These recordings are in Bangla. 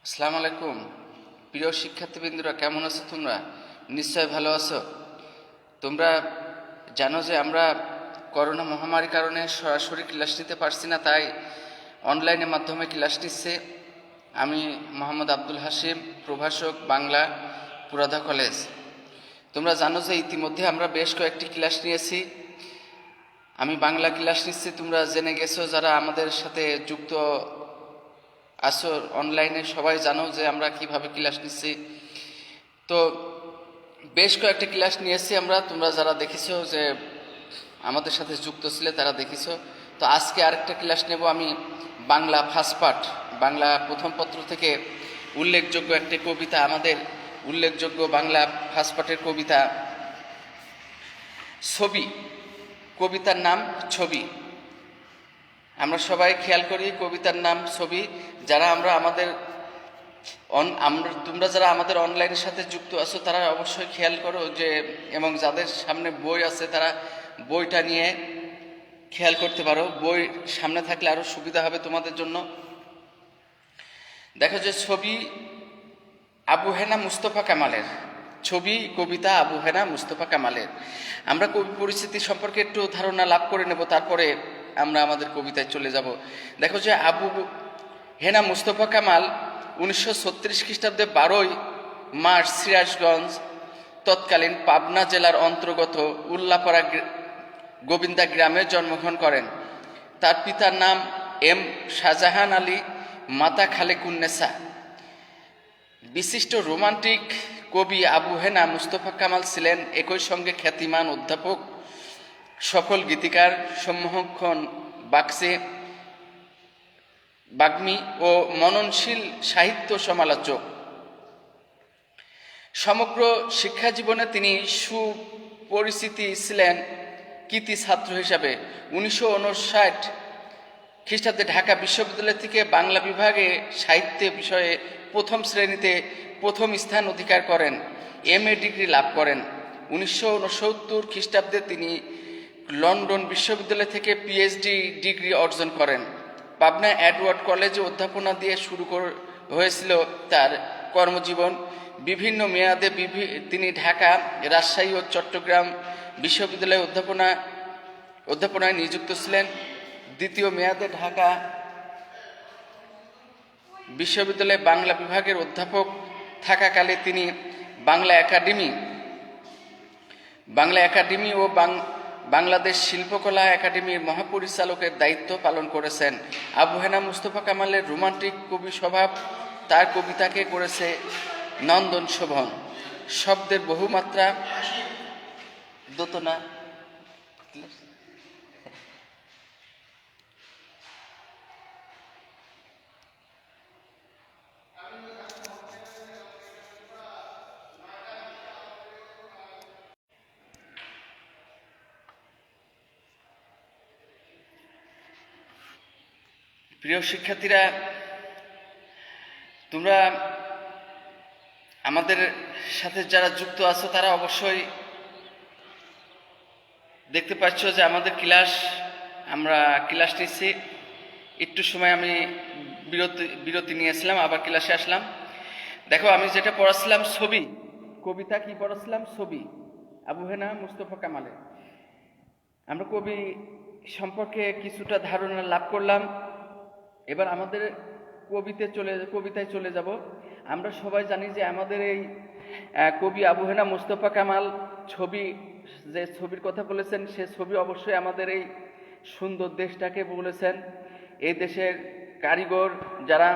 আসসালামু আলাইকুম। প্রিয় শিক্ষার্থীবৃন্দরা, কেমন আছো তোমরা? নিশ্চয় ভালো আছো। তোমরা জানো যে আমরা করোনা মহামারীর কারণে সরাসরি ক্লাস নিতে পারছি না, তাই অনলাইনের মাধ্যমে ক্লাস নিচ্ছে। আমি মোহাম্মদ আব্দুল হাশিম, প্রভাষক, বাংলা, পুরাধা কলেজ। তোমরা জানো যে ইতিমধ্যে আমরা বেশ কয়েকটি ক্লাস নিয়েছি। আমি বাংলা ক্লাস নিচ্ছি, তোমরা জেনে গেছো। যারা আমাদের সাথে যুক্ত আসো অনলাইনে, সবাই জানো যে আমরা কিভাবে ক্লাস নিচ্ছি। তো বেশ কয়েকটা ক্লাস নিয়েছি আমরা, তোমরা যারা দেখেছো যে আমাদের সাথে যুক্ত ছিলে তারা দেখেছো। তো আজকে আরেকটা ক্লাস নেব আমি, বাংলা ফার্স্ট পার্ট, বাংলা প্রথম পত্র থেকে উল্লেখযোগ্য একটি কবিতা, আমাদের উল্লেখযোগ্য বাংলা ফার্স্ট পার্টের কবিতা ছবি। কবিতার নাম ছবি। আমরা সবাই খেয়াল করি কবিতার নাম ছবি। যারা তোমরা যারা আমাদের অনলাইনের সাথে যুক্ত আছো তারা অবশ্যই খেয়াল করো যে, এবং যাদের সামনে বই আছে তারা বইটা নিয়ে খেয়াল করতে পারো। বই সামনে থাকলে আরো সুবিধা হবে তোমাদের জন্য। দেখো যে ছবি আবু হেনা মুস্তফা কামালের। ছবি কবিতা আবু হেনা মুস্তফা কামালের। আমরা কবি পরিস্থিতি সম্পর্কে একটু ধারণা লাভ করে নেব, তারপরে আমরা আমাদের কবিতায় চলে যাব। দেখো যে আবু হেনা মুস্তফা কামাল 1936 খ্রিস্টাব্দে 12ই মার্চ সিরাজগঞ্জ, তৎকালীন পাবনা জেলার অন্তর্গত উল্লাপাড়া গোবিন্দা গ্রামে জন্মগ্রহণ করেন। তার পিতার নাম এম শাহজাহান আলী, মাতা খালেকুন্নেসা। বিশিষ্ট রোমান্টিক কবি আবু হেনা মুস্তফা কামাল ছিলেন একই সঙ্গে খ্যাতিমান অধ্যাপক, সফল গীতিকার, সম্মোহন বাগ্মী ও মননশীল সাহিত্য সমালোচক। সমগ্র শিক্ষা জীবনে তিনি সুপরিচিতি ছিলেন কৃতি ছাত্র হিসাবে। 1959 খ্রিস্টাব্দে ঢাকা বিশ্ববিদ্যালয় থেকে বাংলা বিভাগে সাহিত্য বিষয়ে প্রথম শ্রেণীতে প্রথম স্থান অধিকার করেন, MA ডিগ্রি লাভ করেন। 1969 খ্রিস্টাব্দে তিনি লন্ডন বিশ্ববিদ্যালয় থেকে PhD ডিগ্রি অর্জন করেন। পাবনা এডওয়ার্ড কলেজে অধ্যাপনা দিয়ে শুরু হয়েছিল তার কর্মজীবন। বিভিন্ন মেয়াদে তিনি ঢাকা, রাজশাহী ও চট্টগ্রাম বিশ্ববিদ্যালয়ে অধ্যাপনায় নিযুক্ত ছিলেন। দ্বিতীয় মেয়াদে ঢাকা বিশ্ববিদ্যালয়ে বাংলা বিভাগের অধ্যাপক থাকাকালে তিনি বাংলা একাডেমি ও বাংলাদেশ শিল্পকলা একাডেমির মহাপরিচালকের দায়িত্ব পালন করেছেন। আবু হেনা মুস্তফা কামালের রোমান্টিক কবি স্বভাব তার কবিতাকে করেছে নন্দন শোভন। শব্দের বহুমাত্রা, দোতনা, প্রিয় শিক্ষার্থীরা, তোমরা আমাদের সাথে যারা যুক্ত আছো তারা অবশ্যই দেখতে পাচ্ছ যে আমাদের আমরা ক্লাস নিচ্ছি। একটু সময় আমি বিরতি নিয়েছিলাম, আবার ক্লাসে আসলাম। দেখো আমি যেটা পড়াচ্ছিলাম ছবি, কবিতা কি পড়াচ্ছিলাম? ছবি, আবু হেনা মুস্তফা কামালের। আমরা কবি সম্পর্কে কিছুটা ধারণা লাভ করলাম। এবার আমাদের কবিতায় চলে যাব। আমরা সবাই জানি যে আমাদের এই কবি আবু হেনা মুস্তফা কামাল যে ছবির কথা বলেছেন, সে ছবি অবশ্যই আমাদের এই সুন্দর দেশটাকে বলেছেন। এই দেশের কারিগর যারা,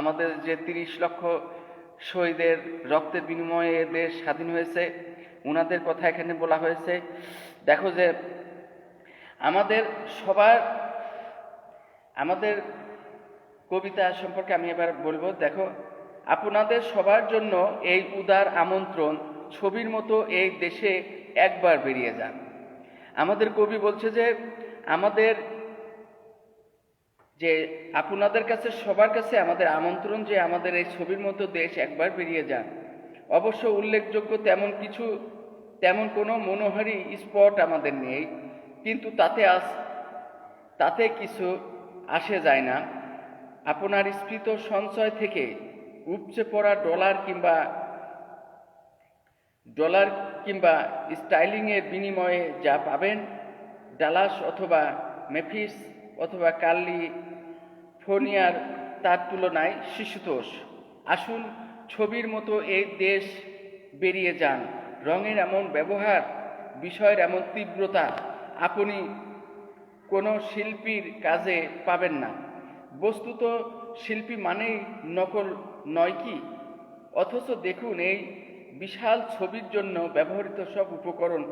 আমাদের যে 30 লক্ষ শহীদের রক্তের বিনিময়ে এ দেশ স্বাধীন হয়েছে, ওনাদের কথা এখানে বলা হয়েছে। দেখো যে আমাদের কবিতা সম্পর্কে আমি এবার বলবো। দেখো, আপনাদের সবার জন্য এই উদার আমন্ত্রণ, ছবির মতো এই দেশে একবার বেরিয়ে যান। আমাদের কবি বলছে যে আপনাদের কাছে, সবার কাছে আমাদের আমন্ত্রণ যে আমাদের এই ছবির মতো দেশ একবার বেরিয়ে যান। অবশ্য উল্লেখযোগ্য তেমন কোনো মনোহারী স্পট আমাদের নেই, কিন্তু তাতে কিছু আসে যায় না। আপনার স্ফীত সঞ্চয় থেকে উপচে পড়া ডলার কিংবা স্টাইলিংয়ের বিনিময়ে যা পাবেন, ডালাস অথবা মেফিস অথবা ক্যালিফোর্নিয়ার তার তুলনায় শিশুতোষ। আসুন ছবির মতো এই দেশ বেরিয়ে যান। রঙের এমন ব্যবহার, বিষয়ের এমন তীব্রতা আপনি কোনো শিল্পীর কাজে পাবেন না। বস্তুত শিল্পী মানেই নকল নয় কি? অথচ দেখুন, এই বিশাল ছবির জন্য ব্যবহৃত সব উপকরণ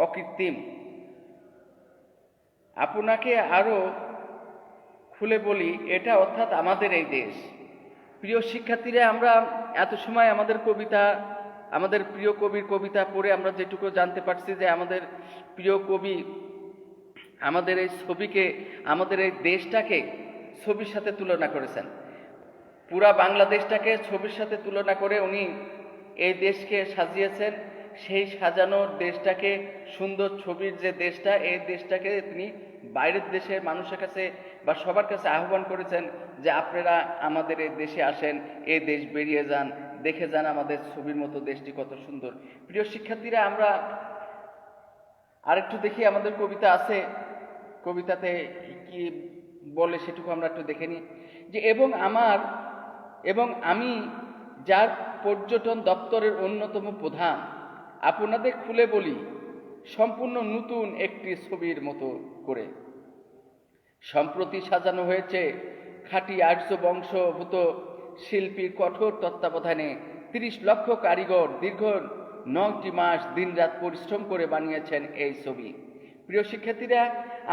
অকৃত্রিম। আপনাকে আরও খুলে বলি, এটা অর্থাৎ আমাদের এই দেশ। প্রিয় শিক্ষার্থীরা, আমরা এত সময় আমাদের প্রিয় কবির কবিতা পড়ে আমরা যেটুকু জানতে পারছি যে আমাদের প্রিয় কবি আমাদের এই ছবিকে, আমাদের এই দেশটাকে ছবির সাথে তুলনা করেছেন। পুরা বাংলাদেশটাকে ছবির সাথে তুলনা করে উনি এই দেশকে সাজিয়েছেন। সেই সাজানো দেশটাকে, সুন্দর ছবির যে দেশটা, এই দেশটাকে তিনি বাইরের দেশের মানুষের কাছে বা সবার কাছে আহ্বান করেছেন যে আপনারা আমাদের এই দেশে আসেন, এই দেশ বেরিয়ে যান, দেখে যান আমাদের ছবির মতো দেশটি কত সুন্দর। প্রিয় শিক্ষার্থীরা, আমরা আরেকটু দেখি, আমাদের কবিতা আছে, কবিতাতে কি বলে সেটুকু আমরা একটু দেখে নিই। যে এবং আমি যার পর্যটন দপ্তরের অন্যতম প্রধান, আপনাদের খুলে বলি সম্পূর্ণ নতুন একটি ছবির মতো করে। সম্প্রতি সাজানো হয়েছে খাঁটি আর্য বংশভূত শিল্পীর কঠোর তত্ত্বাবধানে। 30 লক্ষ কারিগর দীর্ঘ 9টি মাস দিনরাত পরিশ্রম করে বানিয়েছেন এই ছবি। প্রিয় শিক্ষার্থীরা,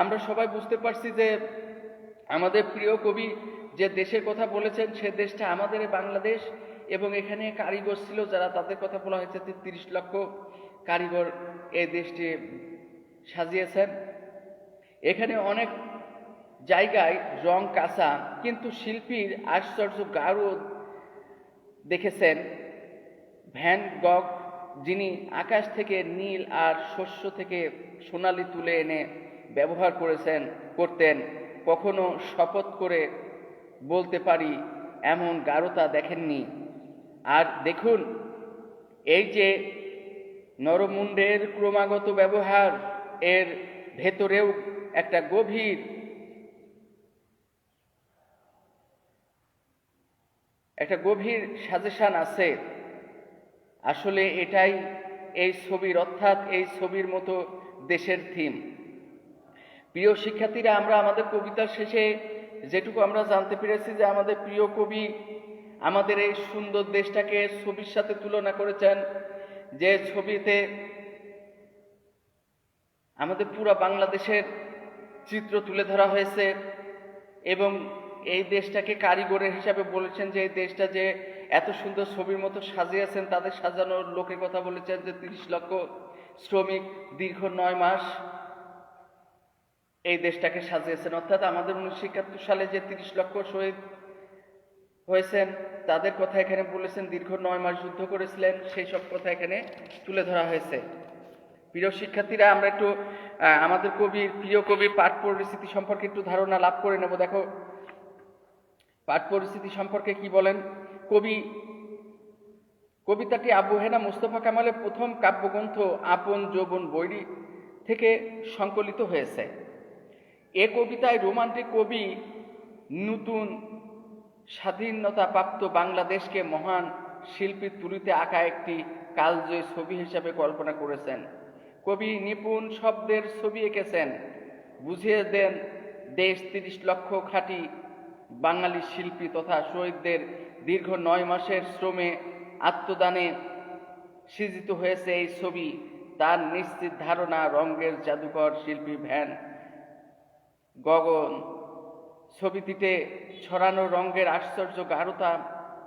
আমরা সবাই বুঝতে পারছি যে আমাদের প্রিয় কবি যে দেশের কথা বলেছেন সে দেশটা আমাদের বাংলাদেশ, এবং এখানে কারিগর ছিল যারা, তাদের কথা বলা হয়েছে 30 লক্ষ কারিগর এই দেশটি সাজিয়েছেন। এখানে অনেক জায়গায় রং কাঁচা, কিন্তু শিল্পীর আশ্চর্য গাঢ় দেখেছেন ভ্যান গগ, যিনি আকাশ থেকে নীল আর শস্য থেকে সোনালি তুলে এনে ব্যবহার করতেন। কখনো শপথ করে বলতে পারি এমন গাঢ়তা দেখেননি। আর দেখুন, এই যে নরমুণ্ডের ক্রমাগত ব্যবহার, এর ভেতরেও একটা গভীর সাজেশন আছে। আসলে এটাই এই ছবির, অর্থাৎ এই ছবির মতো দেশের থিম। প্রিয় শিক্ষার্থীরা, আমরা আমাদের কবিতার শেষে যেটুকু আমরা জানতে পেরেছি যে আমাদের প্রিয় কবি আমাদের এই সুন্দর দেশটাকে ছবির সাথে তুলনা করেছেন, যে ছবিতে আমাদের পুরো বাংলাদেশের চিত্র তুলে ধরা হয়েছে, এবং এই দেশটাকে কারিগরের হিসাবে বলেছেন যে এই দেশটা যে এত সুন্দর ছবির মতো সাজিয়েছেন, তাদের সাজানোর লোকের কথা বলেছেন যে 30 লক্ষ শ্রমিক দীর্ঘ 9 মাস এই দেশটাকে সাজিয়েছেন। অর্থাৎ আমাদের 1971 সালে যে 30 লক্ষ শহীদ হয়েছেন তাদের কথা এখানে বলেছেন, দীর্ঘ 9 মাস যুদ্ধ করেছিলেন, সেই সব কথা এখানে তুলে ধরা হয়েছে। প্রিয় শিক্ষার্থীরা, আমরা একটু আমাদের প্রিয় কবির পাঠ পরিস্থিতি সম্পর্কে একটু ধারণা লাভ করে নেব। দেখো, পাঠ পরিস্থিতি সম্পর্কে কি বলেন কবি। কবিতাটি আবু হেনা মুস্তফা কামালের প্রথম কাব্যগ্রন্থ আপন যৌবন বৈরী থেকে সংকলিত হয়েছে। এ কবিতায় রোমান্টিক কবি নতুন স্বাধীনতাপ্রাপ্ত বাংলাদেশকে মহান শিল্পীর তুলিতে আঁকা একটি কালজয়ী ছবি হিসাবে কল্পনা করেছেন। কবি নিপুণ শব্দের ছবি এঁকেছেন, বুঝিয়ে দেন দেশ 30 লক্ষ খাঁটি বাঙালি শিল্পী তথা শহীদদের দীর্ঘ 9 মাসের শ্রমে আত্মদানে সৃজিত হয়েছে এই ছবি। তার নিশ্চিত ধারণা রঙের জাদুকর শিল্পী ভ্যান গগন ছবিটিতে ছড়ানো রঙের আশ্চর্য গাঢ়তা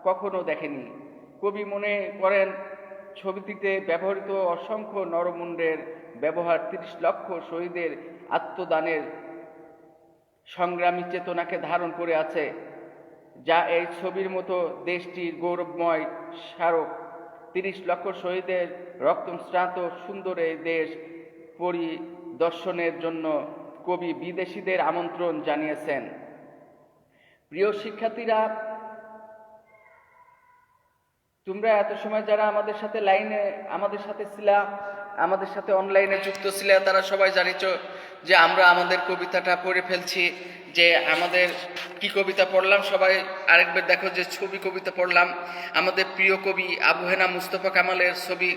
কখনো দেখেনি। কবি মনে করেন ছবিটিতে ব্যবহৃত অসংখ্য নরমুণ্ডের ব্যবহার 30 লক্ষ শহীদের আত্মদানের সংগ্রামী চেতনাকে ধারণ করে আছে, যা এই ছবির মতো দেশটির গৌরবময় স্মারক। 30 লক্ষ শহীদের রক্তস্নাত সুন্দর এই দেশ পরিদর্শনের জন্য কবি বিদেশিদের আমন্ত্রণ জানিয়েছেন। প্রিয় শিক্ষার্থীরা, তোমরা এত সময় যারা আমাদের সাথে লাইনে আমাদের সাথে ছিলা, আমাদের সাথে অনলাইনে যুক্ত ছিলে, তারা সবাই জানিছ যে আমরা আমাদের কবিতাটা পড়ে ফেলছি। যে আমাদের কি কবিতা পড়লাম, সবাই আরেকবার দেখো যে ছবি কবিতা পড়লাম। আমাদের প্রিয় কবি আবু হেনা মুস্তফা কামালের ছবি